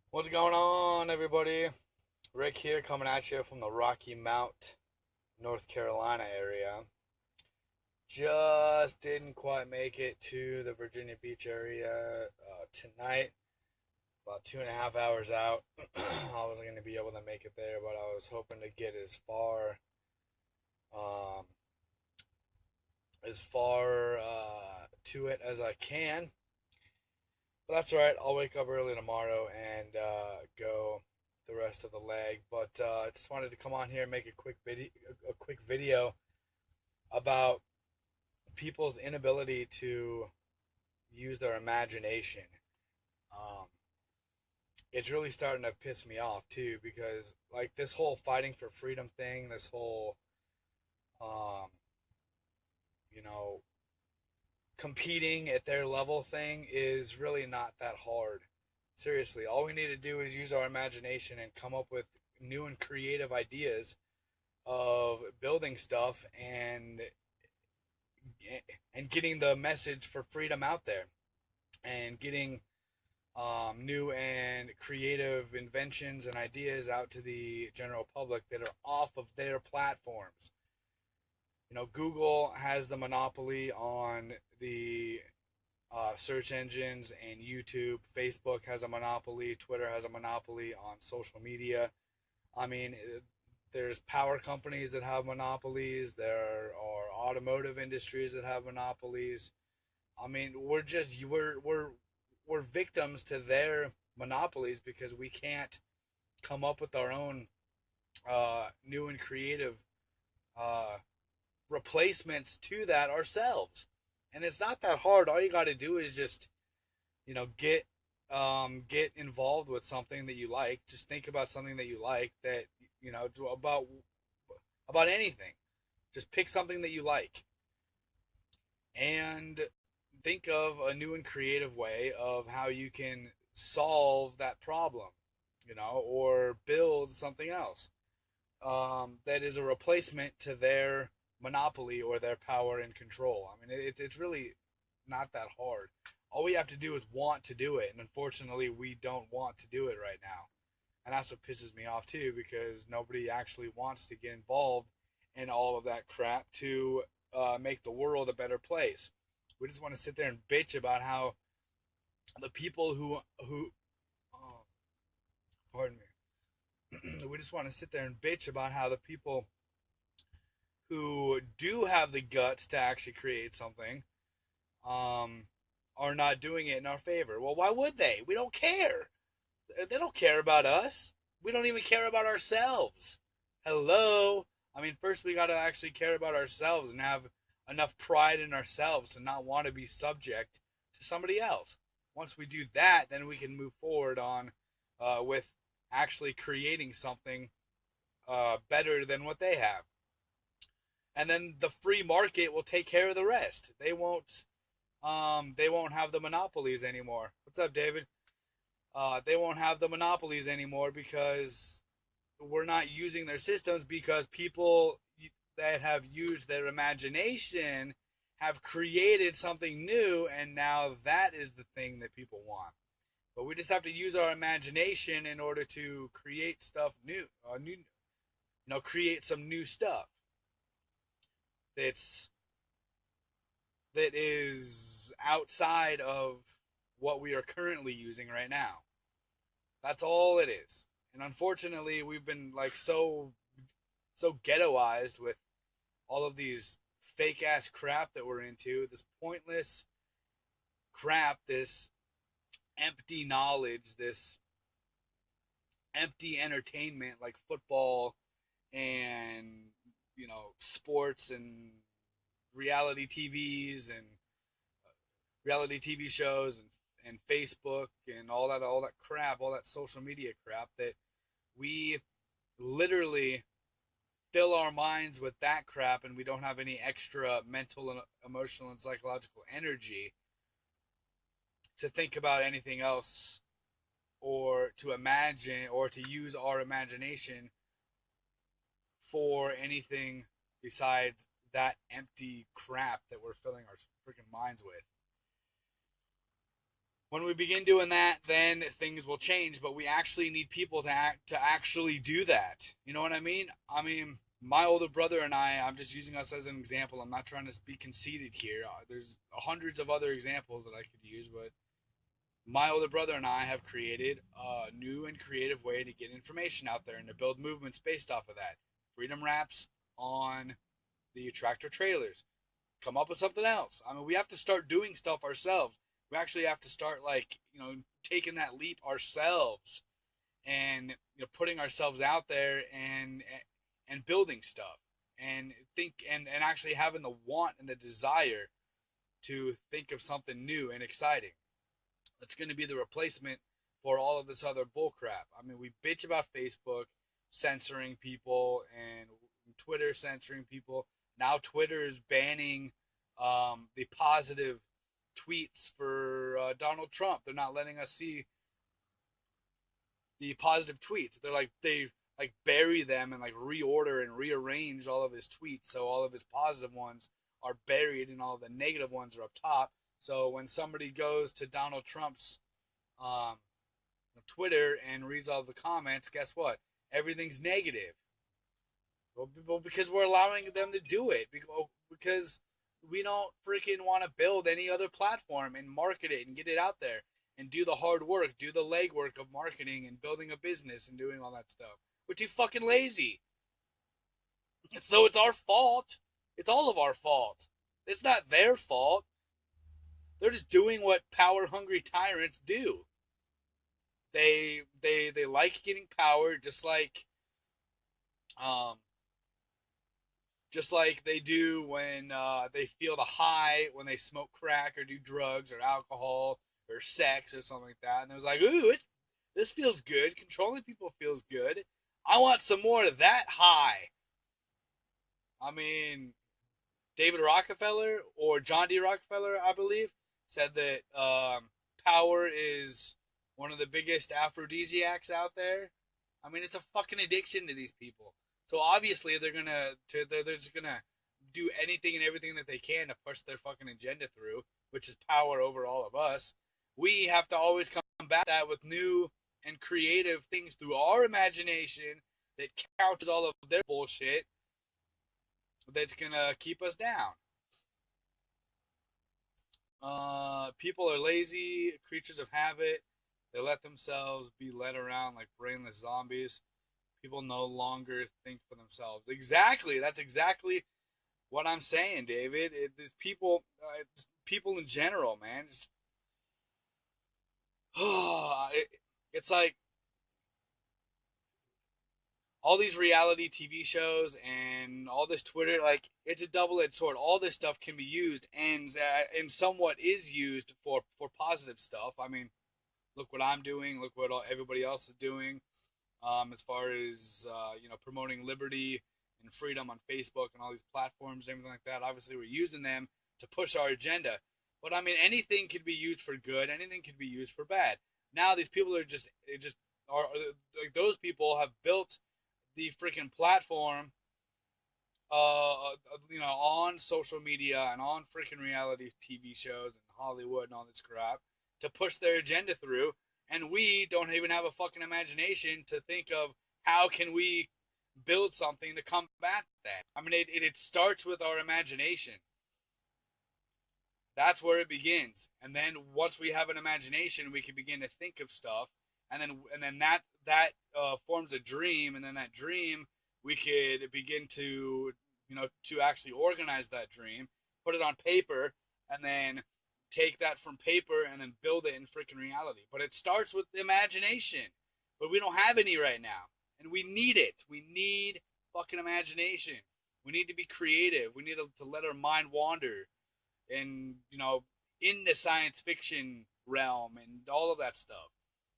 What's going on, everybody? Rick here, coming at you from the Rocky Mount, North Carolina area. Just didn't quite make it to the Virginia Beach area tonight. About 2.5 hours out. I wasn't going to be able to make it there, but I was hoping to get um, as far to it as I can. But that's all right. I'll wake up early tomorrow and go the rest of the leg. But I just wanted to come on here and make a quick video about people's inability to use their imagination. Um, it's really starting to piss me off too because like this whole fighting for freedom thing, this whole um, you know competing at their level thing is really not that hard. Seriously, all we need to do is use our imagination and come up with new and creative ideas of building stuff and getting the message for freedom out there and getting new and creative inventions and ideas out to the general public that are off of their platforms. Google has the monopoly on the search engines and YouTube. Facebook has a monopoly. Twitter has a monopoly on social media. I mean, there's power companies that have monopolies. There are automotive industries that have monopolies. I mean, we're victims to their monopolies because we can't come up with our own new and creative uh, replacements to that ourselves. And it's not that hard. All you got to do is just get involved with something that you like. Just think about something that you like that about anything. Just pick something that you like and think of a new and creative way of how you can solve that problem, or build something else that is a replacement to their monopoly or their power and control. I mean, it's really not that hard. All we have to do is want to do it, and unfortunately, we don't want to do it right now. And that's what pisses me off too, because nobody actually wants to get involved in all of that crap to make the world a better place. We just want to sit there and bitch about how the people who oh, pardon me, we just want to sit there and bitch about how the people who do have the guts to actually create something um, are not doing it in our favor. Well, why would they? We don't care. They don't care about us. We don't even care about ourselves. Hello? I mean, first we got to actually care about ourselves and have enough pride in ourselves to not want to be subject to somebody else. Once we do that, then we can move forward on with actually creating something better than what they have. And then the free market will take care of the rest. They won't have the monopolies anymore. What's up, David? They won't have the monopolies anymore because we're not using their systems, because people that have used their imagination have created something new, and now that is the thing that people want. But we just have to use our imagination in order to create stuff create some new stuff that's that is outside of what we are currently using right now. That's all it is. And unfortunately, we've been like so ghettoized with all of these fake ass crap that we're into, this pointless crap, this empty knowledge, this empty entertainment like football and sports and reality TVs and reality TV shows and Facebook and all that crap, all that social media crap that we literally fill our minds with that crap, and we don't have any extra mental and emotional and psychological energy to think about anything else or to imagine or to use our imagination for anything besides that empty crap that we're filling our freaking minds with. When we begin doing that, then things will change. But we actually need people to actually do that. You know what I mean? I mean, my older brother and I'm just using us as an example. I'm not trying to be conceited here. There's hundreds of other examples that I could use, but my older brother and I have created a new and creative way to get information out there and to build movements based off of that. Freedom wraps on the tractor trailers. Come up with something else. I mean, we have to start doing stuff ourselves. We actually have to start, like, taking that leap ourselves and putting ourselves out there and building stuff and and actually having the want and the desire to think of something new and exciting. That's going to be the replacement for all of this other bullcrap. I mean, we bitch about Facebook censoring people and Twitter censoring people. Now Twitter is banning the positive tweets for Donald Trump. They're not letting us see the positive tweets. They bury them and like reorder and rearrange all of his tweets so all of his positive ones are buried and all of the negative ones are up top. So when somebody goes to Donald Trump's Twitter and reads all the comments, guess what? Everything's negative. Well, because we're allowing them to do it. Because we don't freaking want to build any other platform and market it and get it out there and do the hard work, do the legwork of marketing and building a business and doing all that stuff. We're too fucking lazy. So it's our fault. It's all of our fault. It's not their fault. They're just doing what power-hungry tyrants do. They like getting power, just like they do when they feel the high when they smoke crack or do drugs or alcohol or sex or something like that. And it was like, ooh, this feels good. Controlling people feels good. I want some more of that high. I mean, David Rockefeller or John D. Rockefeller, I believe, said that power is one of the biggest aphrodisiacs out there. I mean, it's a fucking addiction to these people. So obviously they're just gonna do anything and everything that they can to push their fucking agenda through, which is power over all of us. We have to always come back to that with new and creative things through our imagination that counters all of their bullshit that's gonna keep us down. People are lazy, creatures of habit. They let themselves be led around like brainless zombies. People no longer think for themselves. Exactly. That's exactly what I'm saying, David. It's people in general, man. It's like all these reality TV shows and all this Twitter, like, it's a double-edged sword. All this stuff can be used and somewhat is used for positive stuff. I mean, look what I'm doing. Look what everybody else is doing. As far as promoting liberty and freedom on Facebook and all these platforms and everything like that. Obviously, we're using them to push our agenda. But I mean, anything could be used for good. Anything could be used for bad. Now these people are just like, those people have built the freaking platform, on social media and on freaking reality TV shows and Hollywood and all this crap to push their agenda through. And we don't even have a fucking imagination to think of how can we build something to combat that. I mean, it starts with our imagination. That's where it begins. And then once we have an imagination, we can begin to think of stuff. And then that forms a dream. And then that dream, we could begin to actually organize that dream, put it on paper, and then take that from paper and then build it in freaking reality. But it starts with imagination. But we don't have any right now. And we need it. We need fucking imagination. We need to be creative. We need to let our mind wander and, in the science fiction realm and all of that stuff.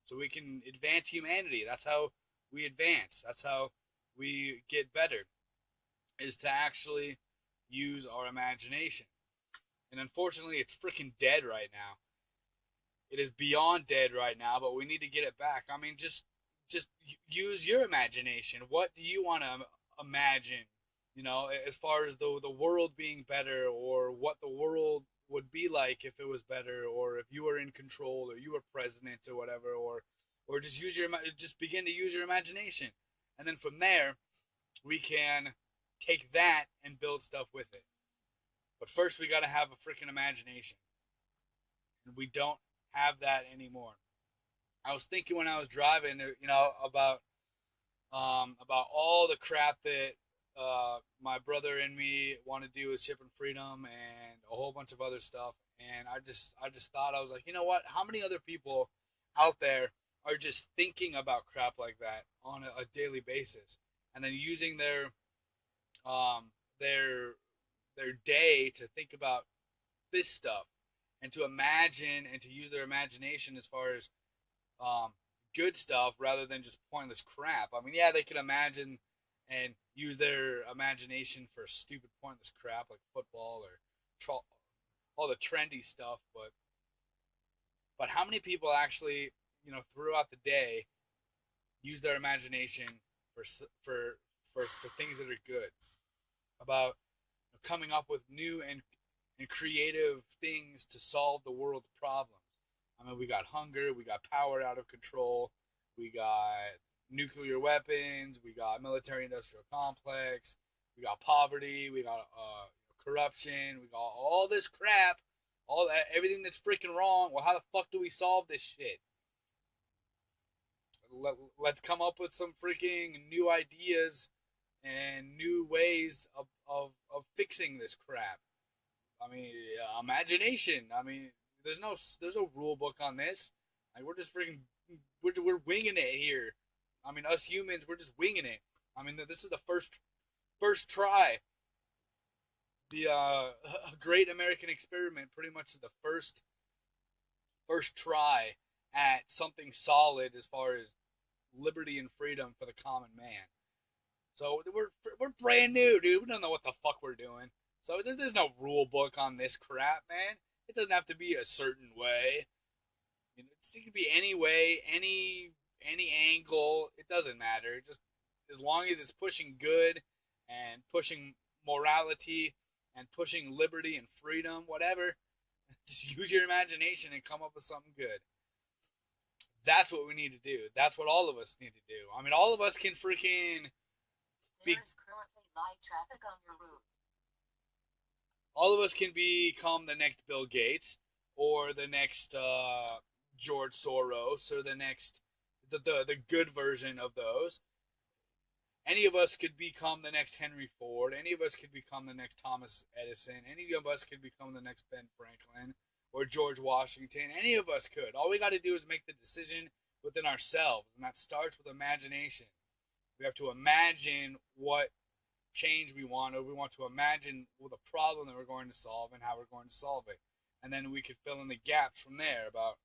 So we can advance humanity. That's how we advance. That's how we get better, is to actually use our imagination. And unfortunately, it's freaking dead right now. It is beyond dead right now, but we need to get it back. I mean, just use your imagination. What do you want to imagine? As far as the world being better, or what the world would be like if it was better, or if you were in control, or you were president, or whatever, or just begin to use your imagination, and then from there we can take that and build stuff with it. But first, we got to have a freaking imagination, and we don't have that anymore. I was thinking when I was driving, about all the crap that my brother and me want to do with Chip and Freedom and a whole bunch of other stuff. And I just thought, I was like, you know what? How many other people out there are just thinking about crap like that on a daily basis, and then using um, their their day to think about this stuff and to imagine and to use their imagination as far as um, good stuff rather than just pointless crap. I mean, yeah, they could imagine and use their imagination for stupid, pointless crap like football or all the trendy stuff. But how many people actually, throughout the day, use their imagination for for things that are good, about coming up with new and creative things to solve the world's problems. I mean, we got hunger, we got power out of control, we got nuclear weapons, we got military industrial complex, we got poverty, we got corruption, we got all this crap, all that, everything that's freaking wrong. Well, how the fuck do we solve this shit? Let's come up with some freaking new ideas and new ways of fixing this crap. I mean, imagination. I mean, there's no rule book on this. Like, we're just freaking we're winging it here. I mean, us humans, we're just winging it. I mean, this is the first try. The Great American Experiment pretty much is the first try at something solid as far as liberty and freedom for the common man. So we're brand new, dude. We don't know what the fuck we're doing. So there's no rule book on this crap, man. It doesn't have to be a certain way. It can be any way, any angle. It doesn't matter. Just as long as it's pushing good and pushing morality and pushing liberty and freedom, whatever. Just use your imagination and come up with something good. That's what we need to do. That's what all of us need to do. I mean, all of us can freaking be. There is currently light traffic on your route. All of us can become the next Bill Gates or the next George Soros or the next the good version of those. Any of us could become the next Henry Ford. Any of us could become the next Thomas Edison. Any of us could become the next Ben Franklin or George Washington. Any of us could. All we got to do is make the decision within ourselves, and that starts with imagination. We have to imagine what change we want, or we want to imagine the problem that we're going to solve and how we're going to solve it. And then we could fill in the gaps from there about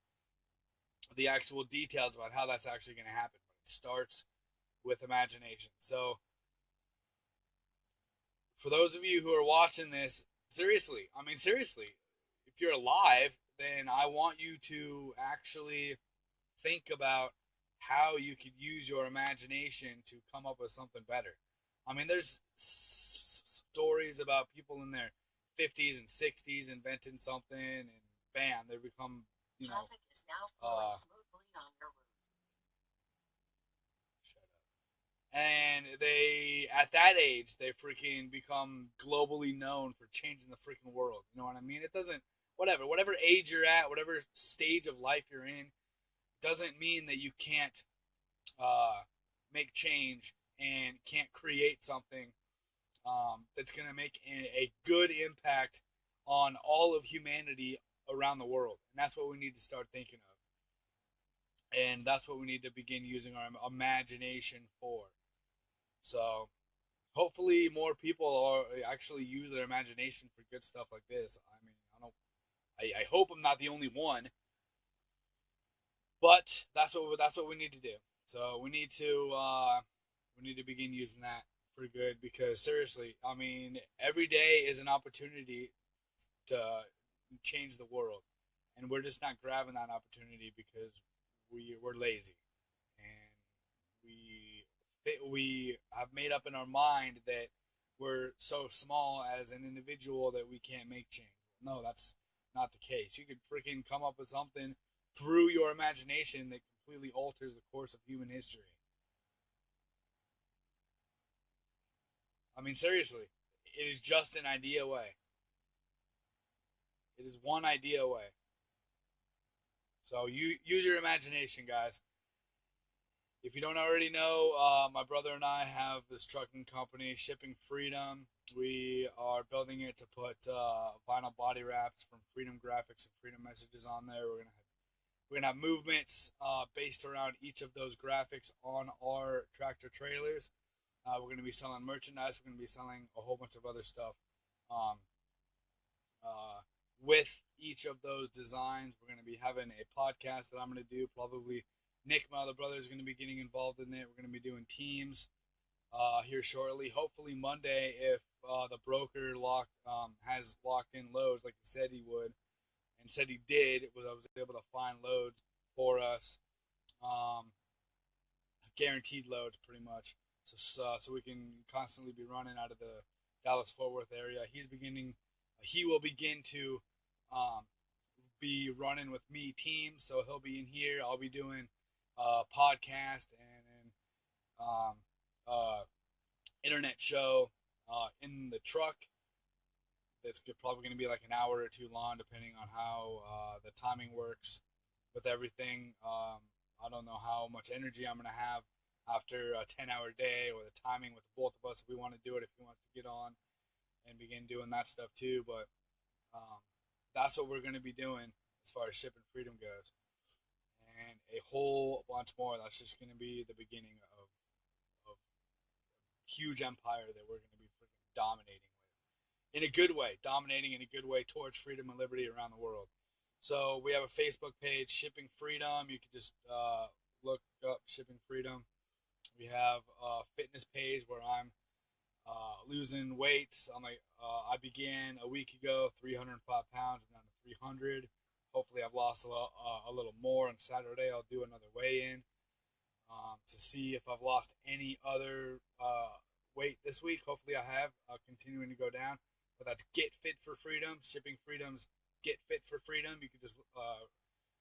the actual details about how that's actually going to happen. But it starts with imagination. So for those of you who are watching this, seriously, if you're alive, then I want you to actually think about how you could use your imagination to come up with something better. I mean, there's stories about people in their 50s and 60s inventing something, and bam, they become, Traffic is now flowing smoothly on your route. Shut up. And they, at that age, they freaking become globally known for changing the freaking world. You know what I mean? It doesn't, whatever age you're at, whatever stage of life you're in, doesn't mean that you can't make change and can't create something that's going to make a good impact on all of humanity around the world. And that's what we need to start thinking of. And that's what we need to begin using our imagination for. So hopefully more people are actually use their imagination for good stuff like this. I mean, I hope I'm not the only one. But that's what we need to do. So we need to begin using that for good, because seriously, I mean, every day is an opportunity to change the world, and we're just not grabbing that opportunity because we're lazy, and we have made up in our mind that we're so small as an individual that we can't make change. No, that's not the case. You could freaking come up with something through your imagination that completely alters the course of human history. I mean, seriously, it is just an idea away. It is one idea away. So you use your imagination, guys. If you don't already know, my brother and I have this trucking company, Shipping Freedom. We are building it to put vinyl body wraps from Freedom Graphics and Freedom Messages on there. We're gonna have movements based around each of those graphics on our tractor trailers. We're gonna be selling merchandise. We're gonna be selling a whole bunch of other stuff with each of those designs. We're gonna be having a podcast that I'm gonna do. Probably Nick, my other brother, is gonna be getting involved in it. We're gonna be doing teams here shortly. Hopefully Monday, if the broker has locked in loads like he said he would, and said he did. I was able to find loads for us, guaranteed loads, pretty much. So we can constantly be running out of the Dallas-Fort Worth area. He will begin to be running with me teams. So he'll be in here. I'll be doing a podcast and internet show in the truck. That's probably going to be like an hour or two long, depending on how the timing works with everything. I don't know how much energy I'm going to have after a 10-hour day, or the timing with both of us if we want to do it, if he wants to get on and begin doing that stuff too. But that's what we're going to be doing as far as Shipping Freedom goes. And a whole bunch more. That's just going to be the beginning of a huge empire that we're going to be freaking dominating with. In a good way, dominating in a good way towards freedom and liberty around the world. So we have a Facebook page, Shipping Freedom. You can just look up Shipping Freedom. We have a fitness page where I'm losing weights. I began a week ago, 305 pounds. I'm down to 300. Hopefully I've lost a little more. On Saturday I'll do another weigh-in to see if I've lost any other weight this week. Hopefully I have. Continuing to go down. But that's Get Fit for Freedom. Shipping Freedom's Get Fit for Freedom. You can just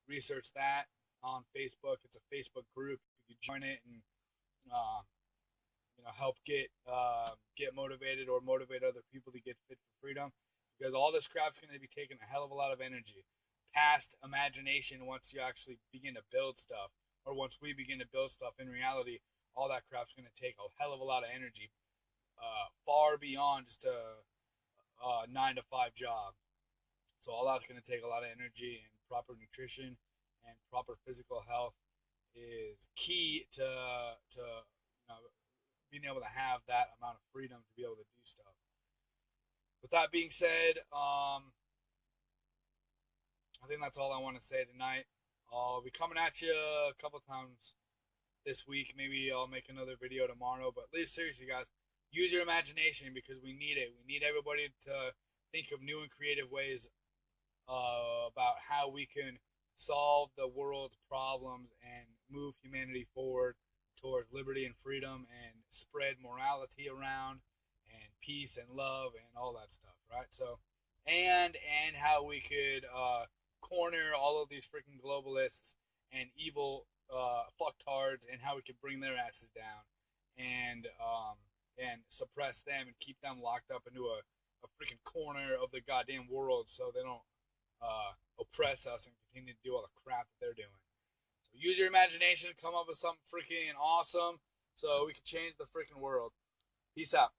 research that on Facebook. It's a Facebook group. You can join it and help get motivated or motivate other people to get fit for freedom. Because all this crap's going to be taking a hell of a lot of energy past imagination once you actually begin to build stuff, or once we begin to build stuff in reality. All that crap's going to take a hell of a lot of energy, far beyond just a 9-to-5 job. So all that's going to take a lot of energy, and proper nutrition and proper physical health is key to being able to have that amount of freedom to be able to do stuff. With that being said, I think that's all I want to say tonight. I'll be coming at you a couple times this week. Maybe I'll make another video tomorrow. But seriously, guys, use your imagination, because we need it. We need everybody to think of new and creative ways about how we can solve the world's problems and move humanity forward towards liberty and freedom, and spread morality around, and peace and love and all that stuff, right? So, and how we could corner all of these freaking globalists and evil fucktards, and how we could bring their asses down and suppress them and keep them locked up into a freaking corner of the goddamn world, so they don't oppress us and continue to do all the crap that they're doing. So use your imagination, come up with something freaking awesome so we can change the freaking world. Peace out.